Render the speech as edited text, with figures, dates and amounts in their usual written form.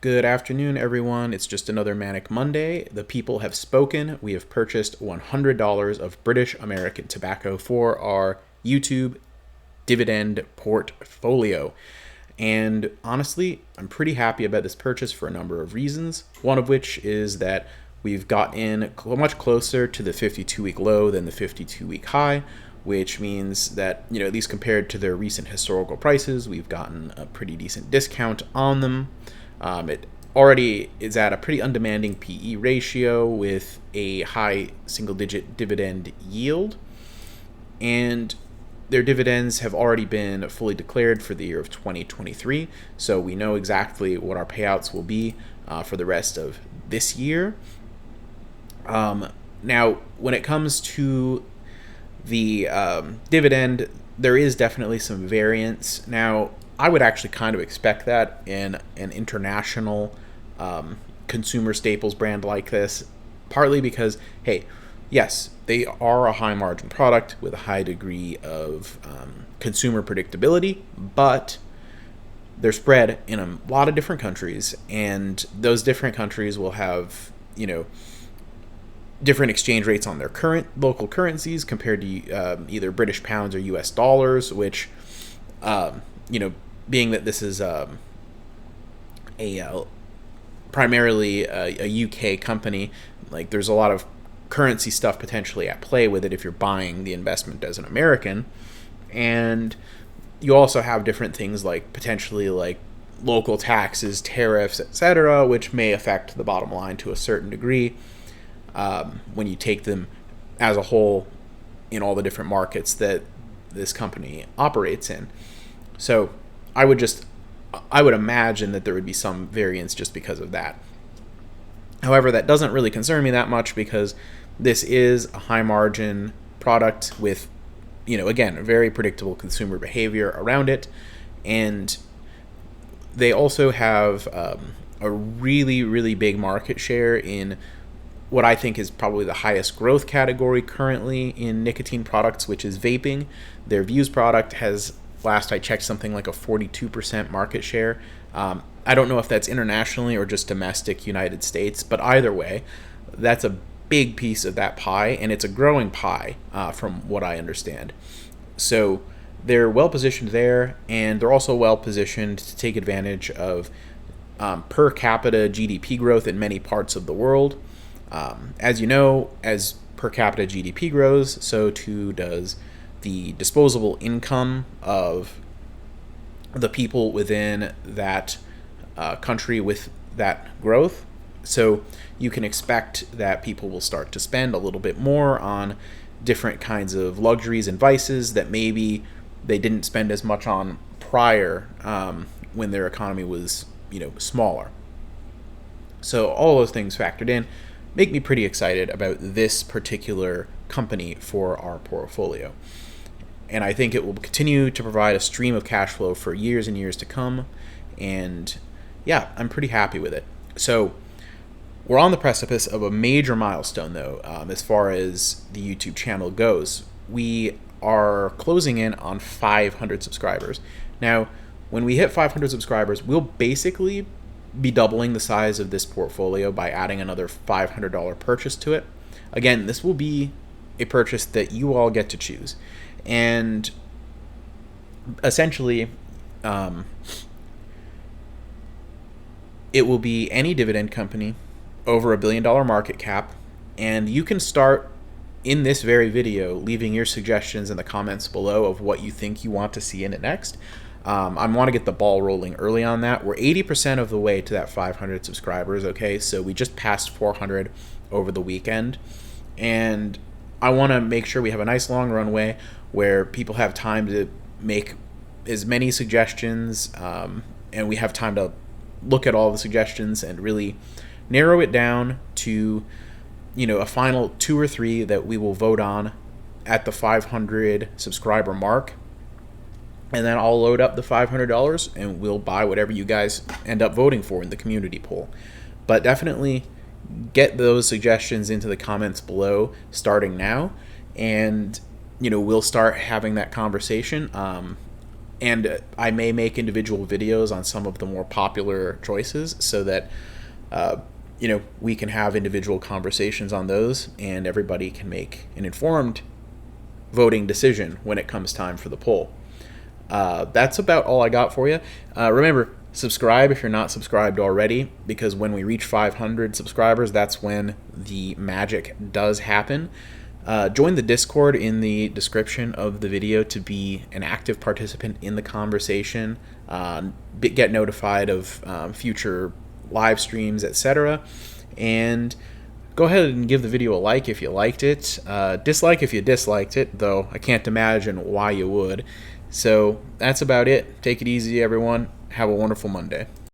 Good afternoon, everyone. It's just another Manic Monday. The people have spoken. We have purchased $100 of British American tobacco for our YouTube dividend portfolio. And honestly, I'm pretty happy about this purchase for a number of reasons. One of which is that we've got in much closer to the 52-week low than the 52-week high, which means that, at least compared to their recent historical prices, we've gotten a pretty decent discount on them. It already is at a pretty undemanding PE ratio with a high single-digit dividend yield, and their dividends have already been fully declared for the year of 2023, so we know exactly what our payouts will be for the rest of this year. Now, when it comes to the dividend, there is definitely some variance. Now, I would actually kind of expect that in an international consumer staples brand like this, partly because, hey, yes, they are a high margin product with a high degree of consumer predictability, but they're spread in a lot of different countries, and those different countries will have, different exchange rates on their current local currencies compared to either British pounds or US dollars, which, being that this is primarily a UK company, like there's a lot of currency stuff potentially at play with it if you're buying the investment as an American. And you also have different things like potentially like local taxes, tariffs, etc., which may affect the bottom line to a certain degree when you take them as a whole in all the different markets that this company operates in. So I would imagine that there would be some variance just because of that. However, that doesn't really concern me that much because this is a high margin product with, again, very predictable consumer behavior around it. And they also have a really, really big market share in what I think is probably the highest growth category currently in nicotine products, which is vaping. Their Vuse product has, last I checked, something like a 42% market share. I don't know if that's internationally or just domestic United States, but either way, that's a big piece of that pie, and it's a growing pie from what I understand. So they're well positioned there, and they're also well positioned to take advantage of per capita GDP growth in many parts of the world. As you know, as per capita GDP grows, so too does the disposable income of the people within that country with that growth. So you can expect that people will start to spend a little bit more on different kinds of luxuries and vices that maybe they didn't spend as much on prior when their economy was, smaller. So all those things factored in make me pretty excited about this particular company for our portfolio. And I think it will continue to provide a stream of cash flow for years and years to come. And yeah, I'm pretty happy with it. So we're on the precipice of a major milestone, though, as far as the YouTube channel goes. We are closing in on 500 subscribers. Now, when we hit 500 subscribers, we'll basically be doubling the size of this portfolio by adding another $500 purchase to it. Again, this will be a purchase that you all get to choose. And essentially, it will be any dividend company over $1 billion market cap, and you can start in this very video leaving your suggestions in the comments below of what you think you want to see in it next. I want to get the ball rolling early on that. We're 80% of the way to that 500 subscribers, okay? So we just passed 400 over the weekend, and I want to make sure we have a nice long runway where people have time to make as many suggestions, and we have time to look at all the suggestions and really narrow it down to, a final 2 or 3 that we will vote on at the 500 subscriber mark. And then I'll load up the $500 and we'll buy whatever you guys end up voting for in the community poll. But definitely get those suggestions into the comments below starting now. And, we'll start having that conversation. And I may make individual videos on some of the more popular choices so that we can have individual conversations on those, and everybody can make an informed voting decision when it comes time for the poll. That's about all I got for you. Remember, subscribe if you're not subscribed already, because when we reach 500 subscribers, that's when the magic does happen. Join the Discord in the description of the video to be an active participant in the conversation. Get notified of future live streams, etc. And go ahead and give the video a like if you liked it. Dislike if you disliked it, though I can't imagine why you would. So that's about it. Take it easy, everyone. Have a wonderful Monday.